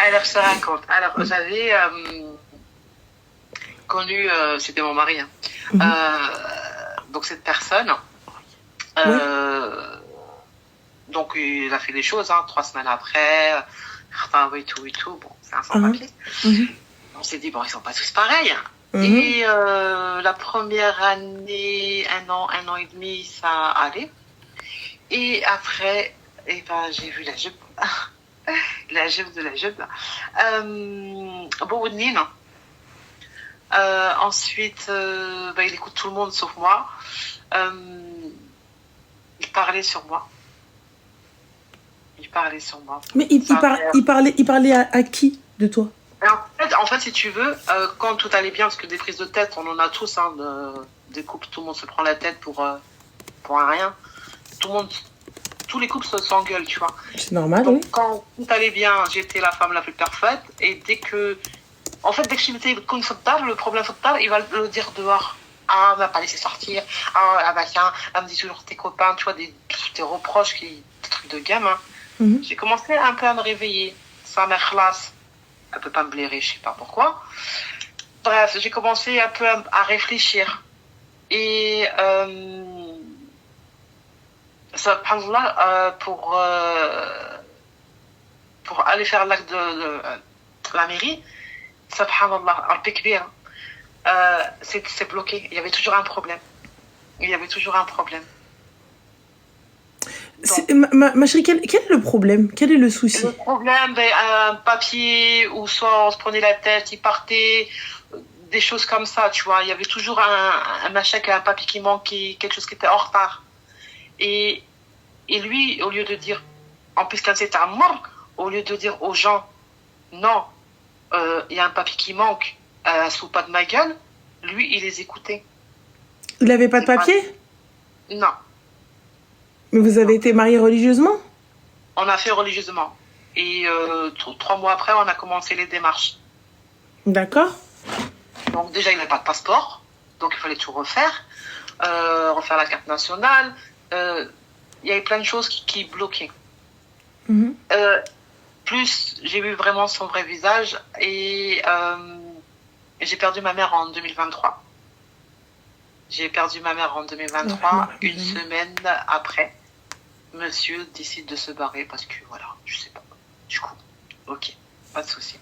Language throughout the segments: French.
Alors, je te raconte. Alors, j'avais connu, c'était mon mari, hein. Donc cette personne, donc il a fait des choses, hein, 3 semaines après, et tout, bon, c'est un sans-papier. On s'est dit, bon, ils sont pas tous pareils. Et la première année, un an et demi, ça allait. Et après, j'ai vu la jupe. La jupe de la jupe. Boudnine. Ensuite, il écoute tout le monde sauf moi. Il parlait sur moi. Mais il parlait à qui de toi? En fait, si tu veux, quand tout allait bien, parce que des prises de tête, on en a tous, hein, des couples, tout le monde se prend la tête pour un rien. Tous les couples s'engueulent, tu vois. C'est normal, donc, oui. Quand tout allait bien, j'étais la femme la plus parfaite. Et dès que je mettais le problème il va le dire dehors. Ah, on m'a pas laissé sortir. Ah, tiens, elle me dit toujours tes copains, tu vois, des reproches, des trucs de gamin. J'ai commencé un peu à me réveiller. Sa mère classe, elle peut pas me blairer, je sais pas pourquoi. Bref, j'ai commencé un peu à réfléchir. Et subhanallah, pour aller faire l'acte de la mairie, subhanallah, c'est bloqué. Il y avait toujours un problème. Ma chérie, quel est le problème? Quel est le souci? Le problème, un papier, ou soit on se prenait la tête, il partait, des choses comme ça, tu vois. Il y avait toujours un machin, un papier qui manquait, quelque chose qui était en retard. Et lui, au lieu de dire, en plus quand c'était un mort, au lieu de dire aux gens, non, il y a un papier qui manque, sous pas de ma gueule, lui, il les écoutait. Il n'avait pas de papier? Non. Mais vous avez été mariés religieusement? On a fait religieusement. Et 3 mois après, on a commencé les démarches. D'accord. Donc déjà, il n'avait pas de passeport. Donc il fallait tout refaire. Refaire la carte nationale. Il y avait plein de choses qui bloquaient. Plus j'ai vu vraiment son vrai visage. Et j'ai perdu ma mère en 2023. Une semaine après. Monsieur décide de se barrer parce que voilà, je sais pas. Du coup, ok, pas de souci.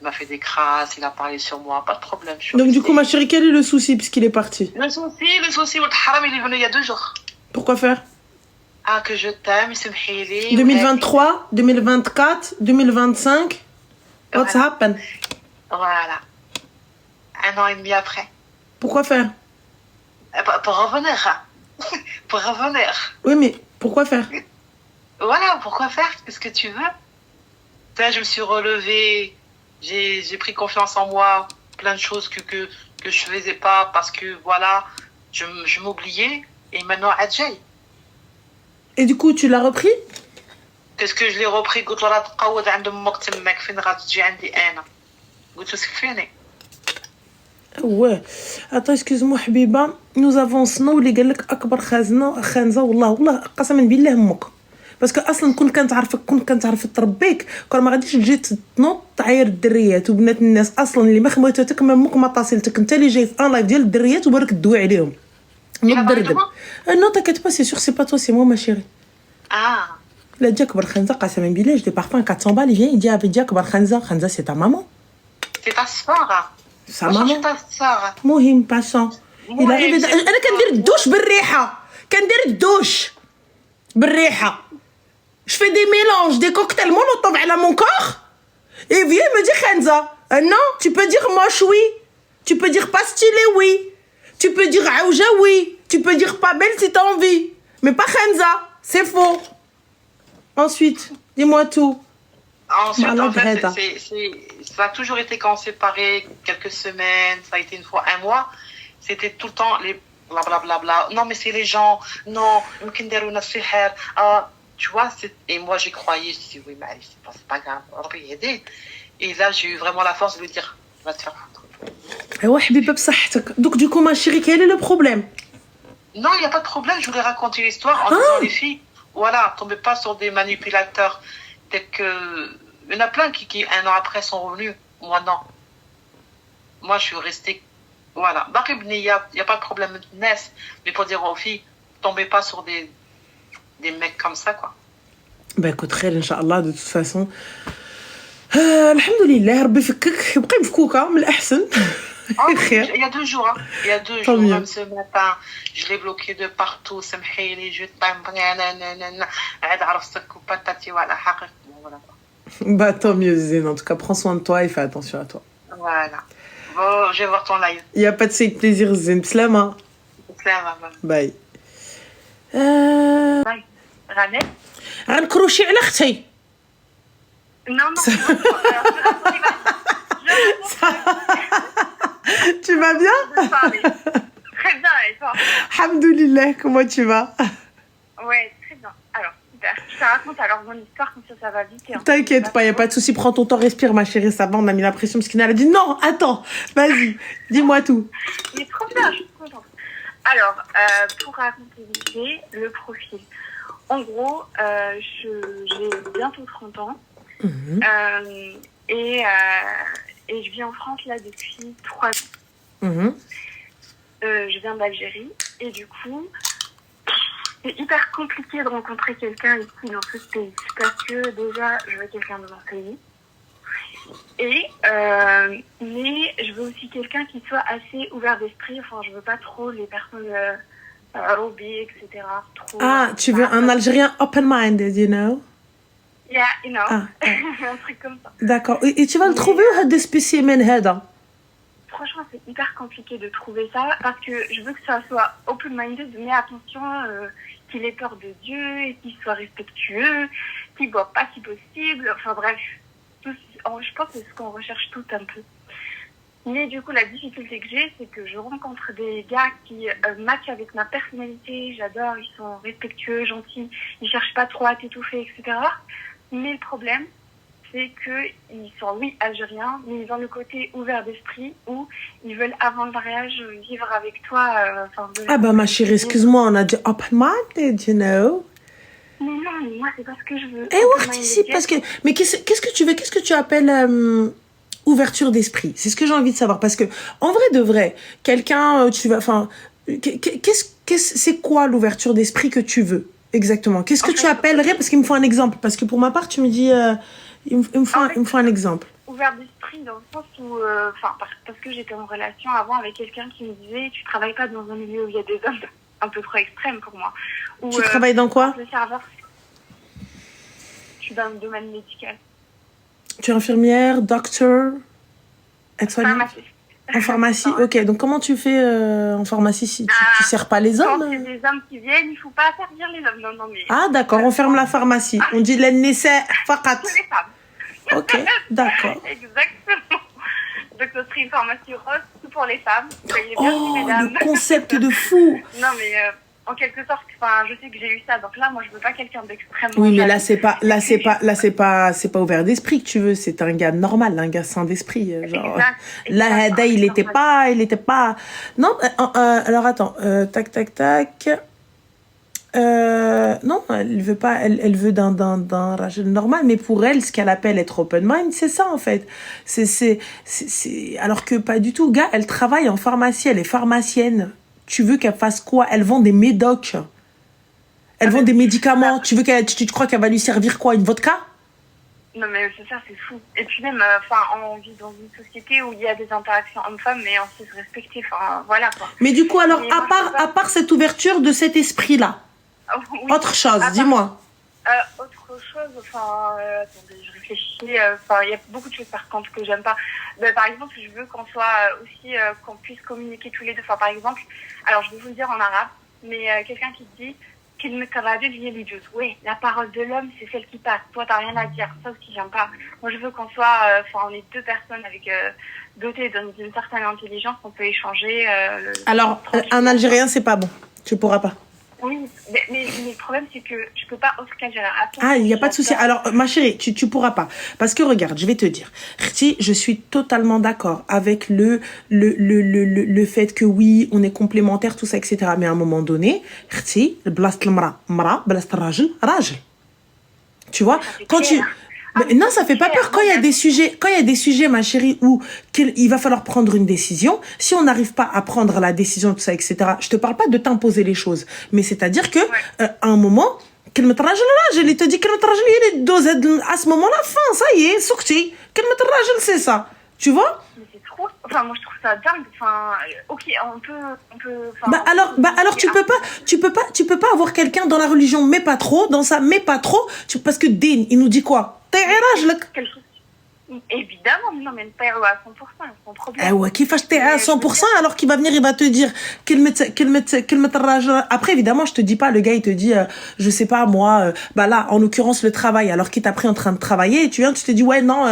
Il m'a fait des crasses, il a parlé sur moi, pas de problème. Donc du coup, ma chérie, quel est le souci puisqu'il est parti? Le souci, le haram, il est venu il y a 2 jours. Pourquoi faire? Ah, que je t'aime, c'est mhili. 2023, 2024, 2025. What's happened? Voilà. 1 an et demi après. Pourquoi faire? Pour revenir. Pour revenir. Oui, mais pourquoi faire? Voilà, pourquoi faire? Qu'est-ce que tu veux? Là, je me suis relevée, j'ai pris confiance en moi, plein de choses que je faisais pas parce que voilà, je m'oubliais et maintenant adjay. Et du coup, tu l'as repris? Qu'est-ce que je l'ai repris? قلت له راه تقود عند امك تماك فين غتجي عندي انا قلت له سكفيني. Ouais. Attends, excuse-moi, Habiba. Nous avançons. واللي قال لك اكبر خانزه والله قسما بالله امك. باسكو اصلا كون كنت عارفك تربيك كون ما غاديش تجي تنوض تعاير الدريات وبنات الناس اصلا اللي ما خماتك ما امك ما طاسلتك انت اللي جاي في ان لايف ديال الدريات وبارك تدوي عليهم. نضرب. Non, t'inquiète pas, c'est sûr que c'est pas toi, c'est moi, ma chérie. Ah. La Jack Barkhanza, قسما بالله, je des parfums 400 balles, il vient, il dit avec Jack Barkhanza, Khanza, c'est ta maman. C'est ta soeur. Sa maman. C'est ta soeur. مهم passant. Il arrive انا كندير الدوش بالريحه. كندير الدوش بالريحه. Je fais des mélanges, des cocktails molotov à mon corps. Et viens me dire Khanza. Non, tu peux dire moche oui. Tu peux dire pas stylé oui. Tu peux dire aouja oui. Tu peux dire pas belle si t'as envie. Mais pas Khanza. C'est faux. Ensuite, dis-moi tout. Ensuite, en fait, ça a toujours été quand on s'est séparés, quelques semaines, ça a été une fois 1 mois. C'était tout le temps les blablabla. Non, mais c'est les gens. Non, tu vois, et moi j'ai croyé, je dis oui, mais c'est pas grave, on peut y aider. Et là, j'ai eu vraiment la force de lui dire, va te faire foutre. Ouais, Habiba بصحتك. Donc du coup, ma chérie, quel est le problème? Non, il n'y a pas de problème, je voulais raconter l'histoire en disant les filles, voilà, tombez pas sur des manipulateurs tels que Il y en a plein qui, un an après, sont revenus. Moi, non. Moi, je suis restée. Voilà. Il n'y a pas de problème de naissance. Mais pour dire aux filles, tombez pas sur des mecs comme ça, quoi. Bah écoute, خير إن شاء الله de toute façon. الحمد لله ربي يفكك يبقى يفكوكا من الأحسن. Il y a 2 jours, hein. Il y a 2 jours, même ce matin, je l'ai bloqué de partout. سامحيلي je t'aime. عاد عرفتك وباتاتي ولا حقك. Voilà. Bah tant mieux Zine, en tout cas prends soin de toi et fais attention à toi. Voilà. Bon, je vais voir ton live. Il n'y a pas de souci, avec plaisir Zine. Slama. Slama. Bye. Bye. Ranel. غنكروشي على اختي. Non. Tu vas bien? Très bien, et toi? Alhamdoulilah, comment tu vas? Ouais, très bien. Alors, super. Je te raconte alors mon histoire, comme ça va vite. T'inquiète pas, y a pas de souci. Prends ton temps, respire, ma chérie, ça va. On a mis la pression parce qu'il a dit non, attends, vas-y, dis-moi tout. Il est trop bien, je suis contente. Alors, pour raconter vite fait, le profil. En gros, j'ai bientôt 30 ans. Et je vis en France là depuis 3 ans. Je viens d'Algérie et du coup c'est hyper compliqué de rencontrer quelqu'un ici dans ce pays parce que déjà je veux quelqu'un de mon pays et mais je veux aussi quelqu'un qui soit assez ouvert d'esprit. Enfin, je veux pas trop les personnes robies, etc. Trop, tu veux un Algérien open-minded, you know? Yeah, you know. Un truc comme ça. D'accord. Et tu vas le trouver ou هاد spécimen هذا? Franchement, c'est hyper compliqué de trouver ça parce que je veux que ça soit open-minded, mais attention, qu'il ait peur de Dieu et qu'il soit respectueux, qu'il ne boive pas si possible. Enfin bref, je pense que c'est ce qu'on recherche tout un peu. Mais du coup, la difficulté que j'ai, c'est que je rencontre des gars qui matchent avec ma personnalité. J'adore, ils sont respectueux, gentils, ils cherchent pas trop à t'étouffer, etc. Mais le problème, c'est qu'ils sont, oui, algériens, mais ils ont le côté ouvert d'esprit où ils veulent, avant le mariage, vivre avec toi. Ah bah ma chérie, excuse-moi, on a dit open-minded, you know. Mais non, moi, c'est pas ce que je veux. Eh ouais, si, parce que... Mais qu'est-ce que tu veux? Qu'est-ce que tu appelles ouverture d'esprit? C'est ce que j'ai envie de savoir. Parce que, en vrai de vrai, quelqu'un, tu vas... Enfin, c'est quoi l'ouverture d'esprit que tu veux? Exactement. Qu'est-ce que tu appellerais? Parce qu'il me faut un exemple. Parce que pour ma part, tu me dis... il me faut un exemple. Ouvert d'esprit dans le sens où... parce que j'étais en relation avant avec quelqu'un qui me disait « Tu travailles pas dans un milieu où il y a des hommes un peu trop extrêmes pour moi. » Tu travailles dans quoi? Le serveur. Je suis dans le domaine médical. Tu es infirmière, docteur, aide-soignante? En pharmacie, ok. Donc comment tu fais en pharmacie si tu sers pas les hommes? Quand c'est des hommes qui viennent, il faut pas servir les hommes. Non, mais... Ah d'accord, on ferme la pharmacie. On dit l'ennessai faqat. Pour les femmes. Ok, d'accord. Exactement. Donc ce serait une pharmacie rose tout pour les femmes. Le concept de fou. Non mais en quelque sorte, je sais que j'ai eu ça. Donc là, moi, je veux pas quelqu'un d'extrêmement. Oui, mais là, c'est pas ouvert d'esprit que tu veux. C'est un gars normal, un gars sain d'esprit. Genre. Là, Hada, il était pas. Non, alors attends. Tac. Non, elle veut pas. Elle veut d'un rajel normal, mais pour elle, ce qu'elle appelle être open mind, c'est ça en fait. C'est alors que pas du tout. Gars, elle travaille en pharmacie, elle est pharmacienne. Tu veux qu'elle fasse quoi? Elle vend des médocs. Elle vend des médicaments. Tu crois qu'elle va lui servir quoi? Une vodka? Non, mais c'est ça, c'est fou. Et puis même, on vit dans une société où il y a des interactions hommes-femmes, mais on sait se respecter. Enfin, voilà, quoi. Mais du coup, alors, à part cette ouverture de cet esprit-là, oui, autre chose, dis-moi. Autre chose, attendez, je réfléchis. Il y a beaucoup de choses par contre que j'aime pas. Par exemple, je veux qu'on soit aussi, qu'on puisse communiquer tous les deux. Par exemple, alors je vais vous le dire en arabe, mais quelqu'un qui te dit qu'il me travaille lié les deux. Oui, la parole de l'homme, c'est celle qui passe. Toi, t'as rien à dire. Ça aussi, j'aime pas. Moi, je veux qu'on soit, on est deux personnes avec dotées d'une certaine intelligence, on peut échanger. Alors, un Algérien, c'est pas bon. Tu pourras pas. Oui, mais le problème, c'est que je peux pas autre qu'Algérien. Il n'y a pas de souci. Alors, ma chérie, tu pourras pas. Parce que regarde, je vais te dire. Je suis totalement d'accord avec le fait que oui, on est complémentaires, tout ça, etc. Mais à un moment donné, tu vois, quand tu... Mais non, ça fait pas peur quand il y a des sujets, ma chérie, où il va falloir prendre une décision. Si on n'arrive pas à prendre la décision, tout ça, etc. Je te parle pas de t'imposer les choses, mais c'est-à-dire que à un moment, كلمة الراجل راجل, il te dit كلمة الراجل il est dosé à ce moment-là, fin, ça y est, سكتي. كلمة الراجل c'est ça, tu vois? Mais c'est trop. Enfin, moi je trouve ça dingue. Enfin, ok, on peut. Alors tu peux pas avoir quelqu'un dans la religion, mais pas trop, dans ça, mais pas trop, parce que Din, il nous dit quoi? Quelque chose. Évidemment, non, mais pas à 100%, son problème. Ah ouais, qui fâche t'es à 100%, alors qu'il va venir, il va te dire après, évidemment, je te dis pas, le gars, il te dit, je sais pas, moi, bah là, en l'occurrence, le travail, alors qu'il t'a pris en train de travailler, et tu viens, tu te dis, ouais, non,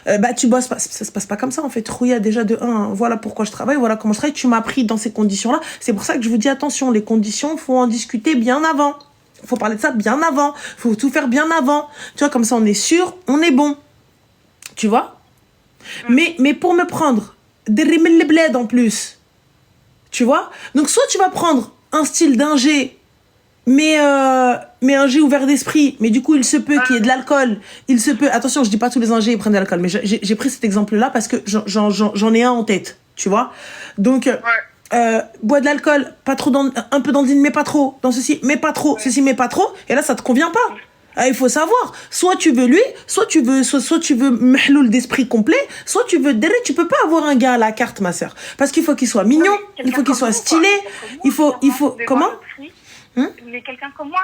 bah, tu bosses pas. Ça se passe pas comme ça, en fait. Rouilla, déjà, de un, voilà pourquoi je travaille, voilà comment je travaille, tu m'as pris dans ces conditions-là. C'est pour ça que je vous dis, attention, les conditions, faut en discuter bien avant. Faut parler de ça bien avant. Faut tout faire bien avant. Tu vois, comme ça, on est sûr, on est bon. Tu vois? Mais pour me prendre des rimel les bled en plus. Tu vois? Donc, soit tu vas prendre un style d'ingé, mais ingé ouvert d'esprit, mais du coup, il se peut qu'il y ait de l'alcool. Il se peut. Attention, je dis pas tous les ingés prennent de l'alcool, mais j'ai pris cet exemple-là parce que j'en ai un en tête. Tu vois? Donc, bois de l'alcool, pas trop un peu dans le din, mais pas trop. Dans ceci, mais pas trop. Ceci, mais pas trop. Et là, ça te convient pas. Il faut savoir, soit tu veux lui, soit tu veux mahloul d'esprit complet, soit tu veux Derek. Tu peux pas avoir un gars à la carte, ma sœur, parce qu'il faut qu'il soit mignon, il faut qu'il soit stylé, il faut comment? Mais quelqu'un comme moi,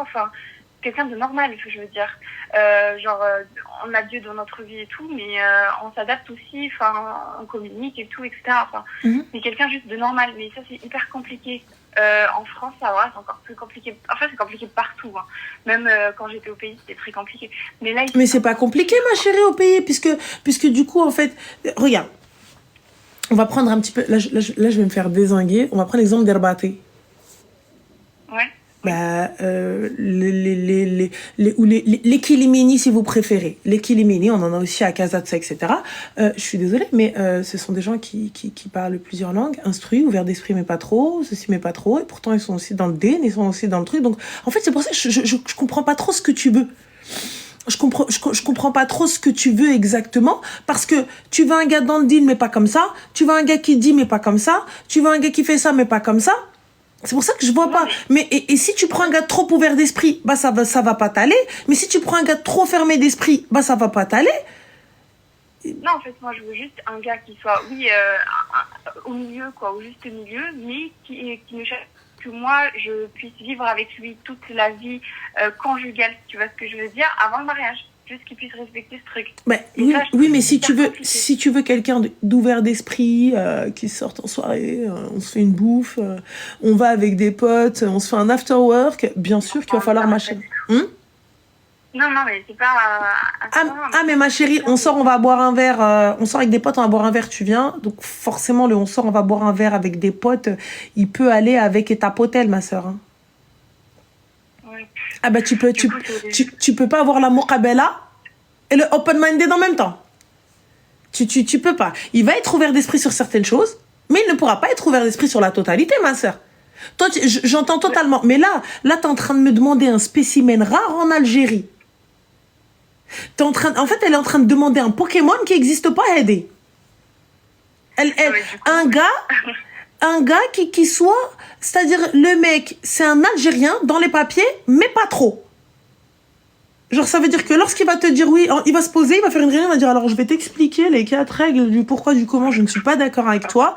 enfin quelqu'un de normal, je veux dire, genre on a Dieu dans notre vie et tout, mais on s'adapte aussi, enfin on communique et tout, etc. Enfin, mais quelqu'un juste de normal, mais ça c'est hyper compliqué. En France, ça va, c'est encore plus compliqué. Enfin, c'est compliqué partout. Hein. Même quand j'étais au pays, c'était très compliqué. Mais là, mais c'est pas compliqué, ma chérie, au pays, puisque du coup, en fait, regarde, on va prendre un petit peu. Là, je vais me faire dézinguer. On va prendre l'exemple d'Herbaté. Ouais. Bah, les Kilimini, si vous préférez. Les Kilimini, on en a aussi à Kazatsa, etc. Je suis désolée, mais ce sont des gens qui parlent plusieurs langues, instruits, ouverts d'esprit, mais pas trop, ceci, mais pas trop, et pourtant ils sont aussi dans le DN, ils sont aussi dans le truc. Donc, en fait, c'est pour ça que je comprends pas trop ce que tu veux. Je comprends pas trop ce que tu veux exactement, parce que tu veux un gars dans le deal, mais pas comme ça. Tu veux un gars qui dit, mais pas comme ça. Tu veux un gars qui fait ça, mais pas comme ça. C'est pour ça que je vois pas. Mais et si tu prends un gars trop ouvert d'esprit, bah ça va pas t'aller. Mais si tu prends un gars trop fermé d'esprit, bah ça va pas t'aller. Non, en fait, moi je veux juste un gars qui soit, oui, au milieu, quoi, au juste milieu, mais qui ne cherche que moi, je puisse vivre avec lui toute la vie conjugale, si tu vois ce que je veux dire, avant le mariage. Juste qu'il puisse respecter ce truc. Bah, oui, mais si tu veux quelqu'un d'ouvert d'esprit, qui sort en soirée, on se fait une bouffe, on va avec des potes, on se fait un after work, bien sûr qu'il va falloir machin. Non, mais c'est pas... mais ma chérie, on sort, on va boire un verre, on sort avec des potes, on va boire un verre, tu viens. Donc forcément, on sort, on va boire un verre avec des potes, il peut aller avec ta potelle, ma sœur. Hein. Ah bah tu peux pas avoir la muqabela et le open-minded en même temps. Tu peux pas. Il va être ouvert d'esprit sur certaines choses, mais il ne pourra pas être ouvert d'esprit sur la totalité, ma sœur. Toi, j'entends totalement. Mais là, t'es en train de me demander un spécimen rare en Algérie. En fait, elle est en train de demander un Pokémon qui n'existe pas à aider. Un gars qui soit... C'est-à-dire, le mec, c'est un Algérien dans les papiers, mais pas trop. Genre, ça veut dire que lorsqu'il va te dire oui, il va se poser, il va faire une réunion, il va dire alors je vais t'expliquer les 4 règles du pourquoi, du comment, je ne suis pas d'accord avec toi.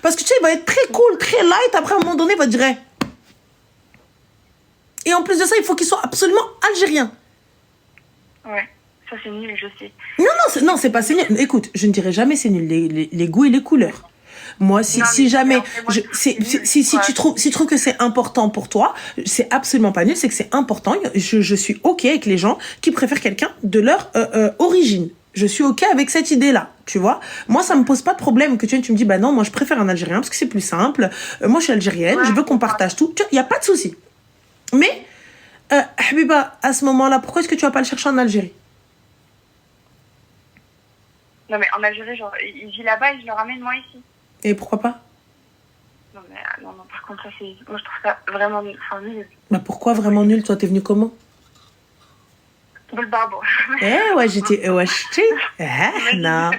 Parce que tu sais, il va être très cool, très light, après à un moment donné, il va dire. Et en plus de ça, il faut qu'il soit absolument algérien. Ouais, ça c'est nul, je sais. Non, c'est pas c'est nul. Écoute, je ne dirai jamais c'est nul, les goûts et les couleurs. Moi, si tu trouves que c'est important pour toi, c'est absolument pas nul, c'est que c'est important. Je suis OK avec les gens qui préfèrent quelqu'un de leur origine. Je suis OK avec cette idée-là, tu vois. Moi, ça me pose pas de problème que tu me dis, bah non, moi, je préfère un Algérien parce que c'est plus simple. Moi, je suis algérienne, je veux qu'on partage tout. Il n'y a pas de souci. Mais, Habiba, à ce moment-là, pourquoi est-ce que tu vas pas le chercher en Algérie? Non, mais en Algérie, genre, il vit là-bas et je le ramène moi ici. Et pourquoi pas? Non, par contre, moi, je trouve ça vraiment nul. Bah pourquoi vraiment nul? Toi, t'es venu comment? بالبابو. Eh, ouais, j'étais. Ouais, j'étais. Non.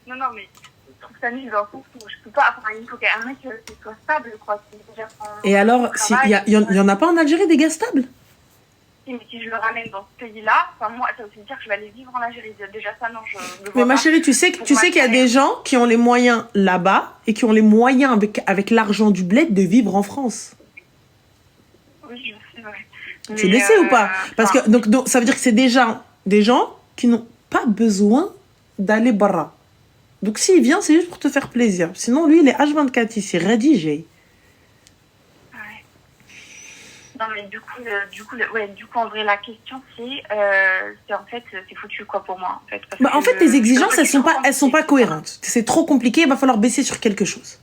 Non, mais je trouve ça nul dans le sens où je peux pas. Enfin, il faut qu'il y ait un mec qui soit stable, quoi. Qui déjà Et alors, il y en a pas en Algérie des gars stables? Mais si je le ramène dans ce pays-là, enfin, moi, ça veut dire que je vais aller vivre en Algérie. Déjà, ça, non, je ne Mais ma chérie, tu sais qu'il y a des gens qui ont les moyens là-bas et qui ont les moyens avec l'argent du bled de vivre en France. Oui, je sais, ouais. Tu le sais ou pas? Parce que donc, ça veut dire que c'est déjà des gens qui n'ont pas besoin d'aller barra. Donc s'il vient, c'est juste pour te faire plaisir. Sinon, lui, il est H24 ici, rédigé. Non, mais du coup, en vrai, la question, c'est en fait, c'est foutu, quoi, pour moi, en fait. Parce En fait, tes exigences, elles sont pas cohérentes. C'est trop compliqué, il va falloir baisser sur quelque chose.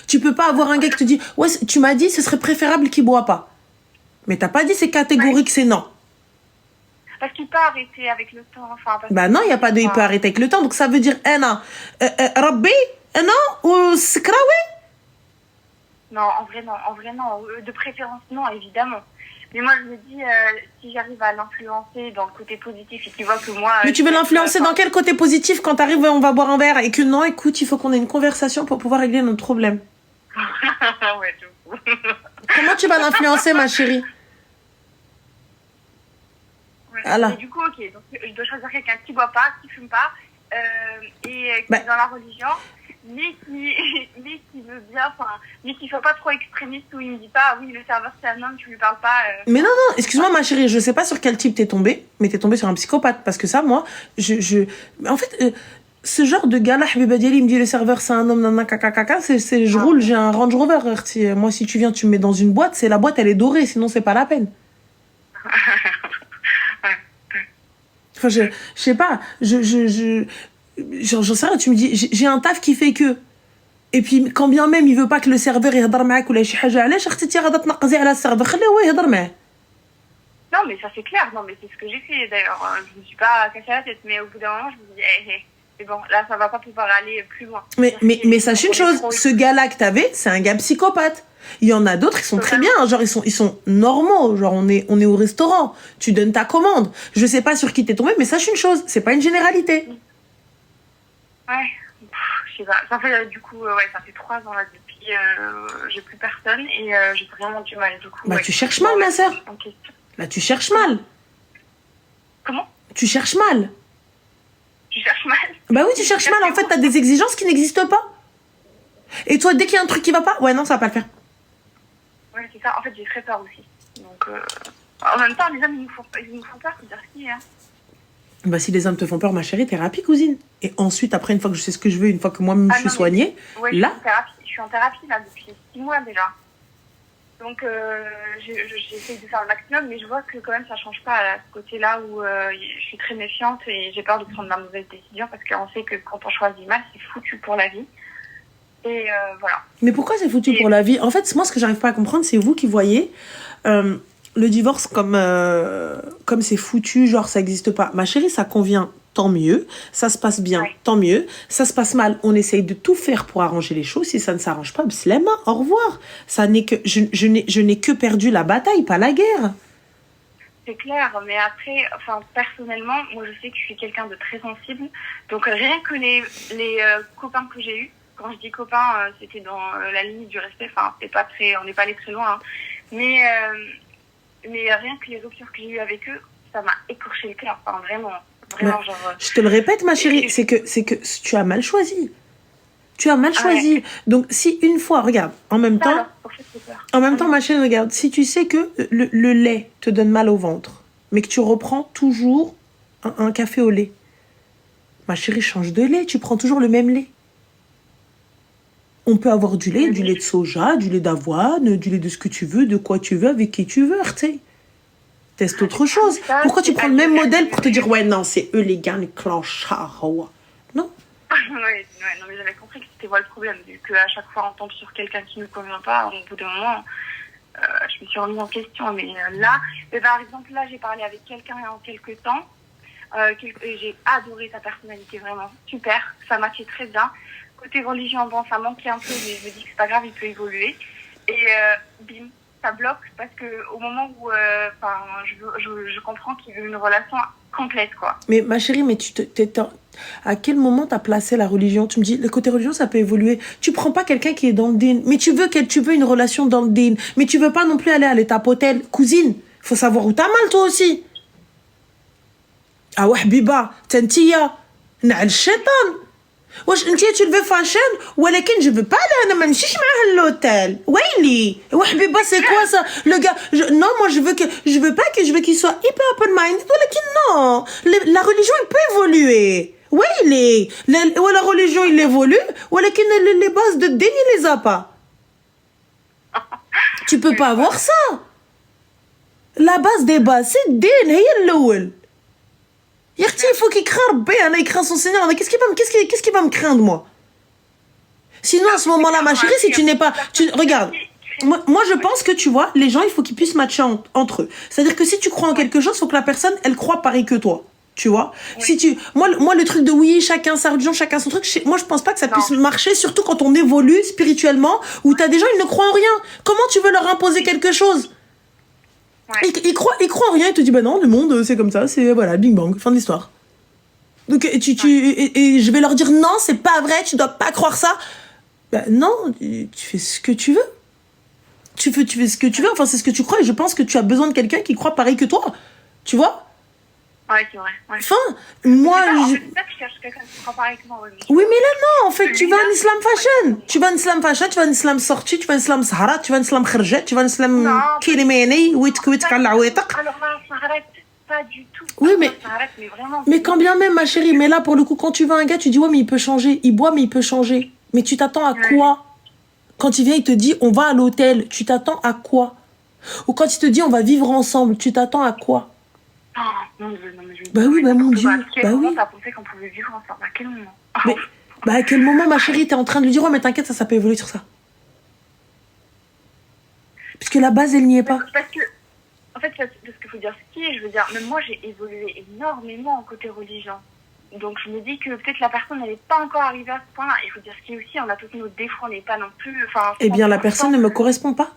Tu peux pas avoir un gars qui te dit, ouais, tu m'as dit, ce serait préférable qu'il boit pas. Mais t'as pas dit, c'est catégorique, c'est non. Parce qu'il peut arrêter avec le temps. Enfin, non, il y a pas de, il peut arrêter avec le temps. Donc ça veut dire, Rabbi, ou Skraoui. Non, en vrai, non. De préférence, non, évidemment. Mais moi, je me dis, si j'arrive à l'influencer dans le côté positif et qu'il voit que moi... Mais tu veux l'influencer dans quel côté positif quand t'arrives, on va boire un verre et que non, écoute, il faut qu'on ait une conversation pour pouvoir régler notre problème. Ouais, du coup. Comment tu vas l'influencer, ma chérie? Ouais. Voilà. Et du coup, ok, donc je dois choisir quelqu'un qui boit pas, qui fume pas, et qui est dans la religion, mais qui veut bien, enfin, mais qui soit pas trop extrémiste, où il me dit pas, oui, le serveur c'est un homme, tu lui parles pas. Mais non, excuse-moi, ma chérie, je sais pas sur quel type t'es tombée, mais t'es tombée sur un psychopathe, parce que ça, moi, en fait, ce genre de gars-là, Habiba Diali, il me dit le serveur c'est un homme, nanana, caca, je roule, j'ai un Range Rover. Moi, si tu viens, tu me mets dans une boîte, c'est la boîte, elle est dorée, sinon c'est pas la peine. Enfin, je sais pas, j'en sais rien, tu me dis, j'ai un taf qui fait que. Et puis, quand bien même il veut pas que le serveur يهضر معاك ولا شي حاجة علاش اختي غادا تنقزي على السيرفر خليه هو يهضر معاه. Non, mais ça c'est clair, non, mais c'est ce que j'ai fait d'ailleurs. Je me suis pas cassé la tête, mais au bout d'un moment, je me dis, c'est bon, là ça va pas pouvoir aller plus loin. Mais sache une chose, ce gars-là que t'avais, c'est un gars psychopathe. Il y en a d'autres qui sont très bien, genre ils sont normaux, genre on est au restaurant, tu donnes ta commande. Je sais pas sur qui t'es tombé, mais sache une chose, c'est pas une généralité. Ouais, je sais pas. Ça fait du coup, ça fait 3 ans là depuis, j'ai plus personne et j'ai vraiment du mal du coup. Bah tu cherches mal, ma sœur. Là tu cherches mal. Comment? Tu cherches mal. Tu cherches mal? Bah oui, tu cherches mal. En fait, t'as des exigences qui n'existent pas. Et toi, dès qu'il y a un truc qui va pas, ouais, non, ça va pas le faire. Ouais, c'est ça. En fait, j'ai très peur aussi. Donc, en même temps, les hommes, ils nous font peur, c'est-à-dire si, hein. Bah, si les hommes te font peur, ma chérie, thérapie, cousine. Et ensuite, après, une fois que je sais ce que je veux, une fois que moi-même je suis soignée, ouais, là. Je suis en thérapie, là, depuis 6 mois déjà. Donc, j'essaie de faire le maximum, mais je vois que quand même, ça change pas à ce côté-là où je suis très méfiante et j'ai peur de prendre ma mauvaise décision parce qu'on sait que quand on choisit mal, c'est foutu pour la vie. Et voilà. Mais pourquoi c'est foutu pour la vie? En fait, moi, ce que j'arrive pas à comprendre, c'est vous qui voyez le divorce comme c'est foutu, genre ça existe pas. Ma chérie, ça convient, tant mieux. Ça se passe bien, tant mieux. Ça se passe mal, on essaye de tout faire pour arranger les choses. Si ça ne s'arrange pas, bslema, au revoir. Ça n'est que, je n'ai que perdu la bataille, pas la guerre. C'est clair, mais après, enfin, personnellement, moi je sais que je suis quelqu'un de très sensible. Donc rien que les copains que j'ai eus, quand je dis copains, c'était dans la limite du respect, enfin, on n'est pas allé très loin, hein. Mais rien que les ruptures que j'ai eues avec eux, ça m'a écorché le cœur, enfin, vraiment, genre... Je te le répète, ma chérie, c'est que tu as mal choisi. Tu as mal choisi. Ouais. Donc, si une fois, regarde, en même temps, ma chérie, regarde, si tu sais que le lait te donne mal au ventre, mais que tu reprends toujours un café au lait, ma chérie, change de lait, tu prends toujours le même lait. On peut avoir du lait de soja, du lait d'avoine, du lait de ce que tu veux, de quoi tu veux, avec qui tu veux, tu sais. Teste autre chose. Pourquoi tu prends le même modèle pour te dire, ouais, non, c'est eux les gars, les clochards, non? Non, mais j'avais compris que c'était le problème, vu qu'à chaque fois on tombe sur quelqu'un qui ne nous convient pas, au bout d'un moment, je me suis remise en question. Mais là, par exemple, là, j'ai parlé avec quelqu'un il y a quelques temps, et j'ai adoré sa personnalité, vraiment super, ça matchait très bien. Côté religion, bon, ça manquait un peu, mais je me dis que c'est pas grave, il peut évoluer. Et bim, ça bloque parce que au moment où, je comprends qu'il veut une relation complète, quoi. Mais ma chérie, mais à quel moment t'as placé la religion? Tu me dis, le côté religion, ça peut évoluer. Tu prends pas quelqu'un qui est dans le din, mais tu veux une relation dans le din, mais tu veux pas non plus aller à l'étape hôtel. Cousine, faut savoir où t'as mal, toi aussi. Ah ouais, Biba, t'entia, نعل الشيطان. واش انتي tu le veux fashion ولكن je veux pas aller انا ما نمشيش معاه l'hôtel. ويلي وحبيبه c'est quoi ça le gars non moi je veux qu'il soit hyper open minded ولكن non la religion elle peut évoluer. ويلي la religion il évolue ولكن les bases de din il les a pas. Tu peux pas avoir ça. La base des bases c'est din هي الاول. Il faut qu'il craint Rabbi, il craint son Seigneur. Qu'est-ce qui va me craindre, moi? Sinon, à ce moment-là, ma chérie, si tu n'es pas... Regarde, moi, je pense que, tu vois, les gens, il faut qu'ils puissent matcher entre eux. C'est-à-dire que si tu crois en quelque chose, il faut que la personne, elle croit pareil que toi. Tu vois, oui. Moi, le truc de oui, chacun sa religion, chacun son truc, moi, je pense pas que ça puisse marcher, surtout quand on évolue spirituellement, où t'as des gens, ils ne croient en rien. Comment tu veux leur imposer quelque chose? Ouais. Il croit en rien, il te dit bah non, le monde c'est comme ça, c'est voilà, bing bang, fin de l'histoire. Donc et je vais leur dire non, c'est pas vrai, tu dois pas croire ça. Bah non, tu fais ce que tu veux. Tu fais ce que tu veux, enfin c'est ce que tu crois et je pense que tu as besoin de quelqu'un qui croit pareil que toi. Tu vois? Ouais, c'est vrai. Ouais. Enfin, moi je cherche quelqu'un qui croit pareil que moi. Oui, mais là non, en fait, tu vas en islam fashion. Tu vas en islam fashion, tu vas en islam sorti, tu vas en islam sahara, tu vas en islam kharjet, tu vas en islam kilimeni, witek kala witek. Alors là, s'arrête pas du tout. Oui, mais vraiment. Mais quand bien même, ma chérie, mais là pour le coup, quand tu vois un gars, tu dis ouais, mais il peut changer, il boit, mais il peut changer. Mais tu t'attends à quoi? Quand il vient, il te dit on va à l'hôtel, tu t'attends à quoi? Ou quand il te dit on va vivre ensemble, tu t'attends à quoi? Non, mais bah oui, bah mon Dieu. À quel moment oui. t'as pensé qu'on pouvait vivre ensemble? À quel moment? Mais, bah à quel moment, ma chérie, t'es en train de lui dire, ouais, mais t'inquiète, ça peut évoluer sur ça. Puisque la base, elle n'y est pas. Parce que, en fait, parce qu'il faut dire ce qui est, je veux dire, même moi, j'ai évolué énormément côté religion. Donc, je me dis que peut-être la personne, elle n'est pas encore arrivée à ce point-là. Il faut dire ce qui est aussi, on a tous nos défauts, on n'est pas non plus. Eh bien, la personne ne me correspond pas.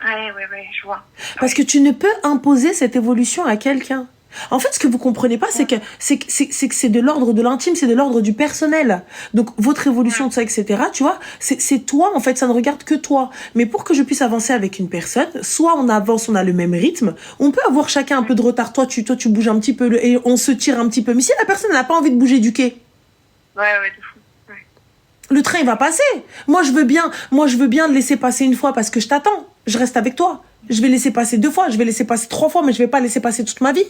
Ouais, je vois. Parce que tu ne peux imposer cette évolution à quelqu'un. En fait, ce que vous comprenez pas, c'est que c'est de l'ordre de l'intime, c'est de l'ordre du personnel. Donc, votre évolution, tout ça, etc., tu vois, c'est toi, en fait, ça ne regarde que toi. Mais pour que je puisse avancer avec une personne, soit on avance, on a le même rythme, on peut avoir chacun un peu de retard. Toi, tu bouges un petit peu et on se tire un petit peu. Mais si la personne n'a pas envie de bouger du quai, ouais, de fou. Le train, il va passer. Moi, je veux bien le laisser passer une fois parce que je t'attends. Je reste avec toi. Je vais laisser passer 2 fois, je vais laisser passer 3 fois, mais je vais pas laisser passer toute ma vie.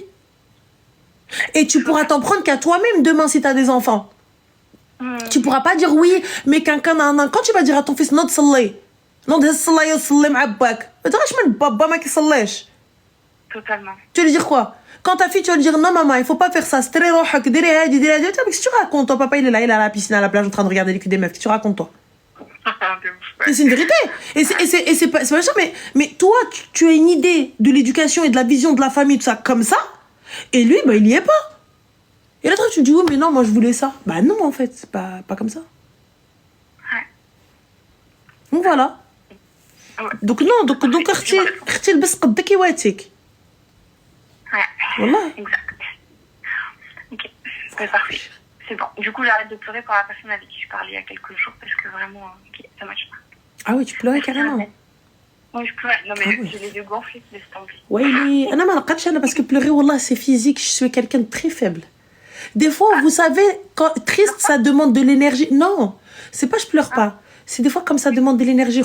Et tu pourras t'en prendre qu'à toi-même demain si tu as des enfants. Tu pourras pas dire oui, mais quelqu'un quand tu vas dire à ton fils non تصلي يصلي مع باك ما تغاش من بابا ما كيصليش. Totalement. Tu vas lui dire quoi? Quand ta fille, tu vas lui dire non maman, il faut pas faire ça, c'est très rohak, diri hadi. Qu'est-ce que tu racontes? Ton papa il est là à la piscine, à la plage en train de regarder les culs des meufs. Qu'est-ce que tu racontes toi? C'est une vérité. Et c'est pas ça, mais toi, tu as une idée de l'éducation et de la vision de la famille, tout ça, comme ça. Et lui, bah, il y est pas. Et là, tu te dis, oui, mais non, moi, je voulais ça. Bah non, en fait, c'est pas comme ça. Ouais. Donc voilà. Ouais. Donc non, donc اختي البس قدك يواتيك. Ouais. Voilà. Exact. Ok. C'est parfait. C'est bon. Du coup, j'arrête de pleurer pour la personne avec qui je parlais il y a quelques jours parce que vraiment, ok, ça marche pas. Ah oui, tu pleurais carrément. Oui, je pleurais. Non, mais j'ai les yeux gonflés, laisse tomber. Oui, أنا ما نقدش أنا parce que pleurer, wallah, c'est physique. Je suis quelqu'un de très faible. Des fois, vous savez, quand triste, ça demande de l'énergie. Non, c'est pas je pleure pas. C'est des fois comme ça demande de l'énergie.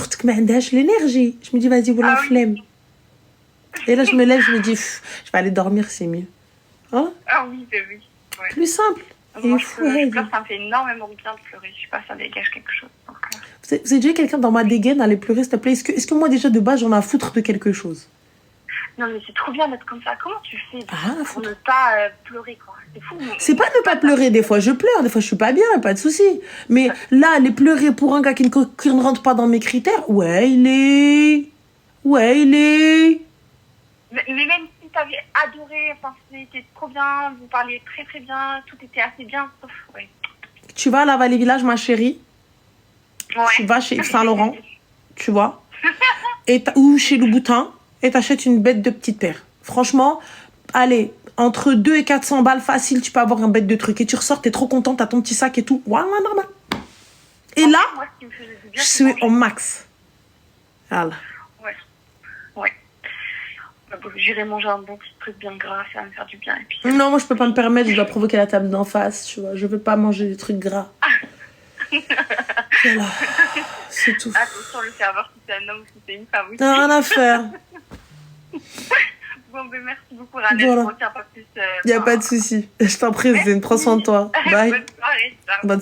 L'énergie. Je me dis, vas-y, voilà, flemme. Et là, je me lève, je me dis, je vais aller dormir, c'est mieux. Hein? Ah oui, c'est oui. Ouais. Plus simple. Moi, je pleure, ça me fait énormément bien de pleurer. Je sais pas, ça dégage quelque chose. Donc, Vous avez déjà quelqu'un dans ma dégaine à aller pleurer, s'il te plaît? Est-ce que moi, déjà, de base, j'en ai à foutre de quelque chose? Non, mais c'est trop bien d'être comme ça. Comment tu fais pour ne pas pleurer, quoi? C'est fou. C'est pas ne pas pleurer. Des fois, je pleure. Des fois, je suis pas bien. Pas de souci. Mais là, aller pleurer pour un gars qui ne rentre pas dans mes critères, ouais, il est... Mais même si t'avais adoré, enfin, c'était trop bien, vous parliez très très bien, tout était assez bien, sauf, ouais. Tu vas à la Vallée Village, ma chérie. Ouais. Tu vas chez Yves Saint Laurent, tu vois. ou chez Louboutin et t'achètes une bête de petite paire. Franchement, allez, entre 2 et 400 balles facile, tu peux avoir un bête de truc. Et tu ressors, t'es trop contente, t'as ton petit sac et tout. Voilà, normal. Et là, Moi, ce qui me faisait du bien, je c'est suis manger. au max. Voilà. Ouais. Bah, bon, j'irai manger un bon petit truc bien gras, ça va me faire du bien. Et puis, Non, moi, je peux pas me permettre, je dois provoquer la table d'en face, tu vois. Je veux pas manger des trucs gras. Voilà. C'est tout. attention, le serveur, si c'est un homme ou si c'est une femme aussi. T'as rien à faire. Bon, ben merci beaucoup, Ranel. Voilà. Je ne retiens pas plus. Y a pas de souci. Je t'en prie, Zine. Prends soin de toi. Bye. Bonne soirée. Ciao. Bonne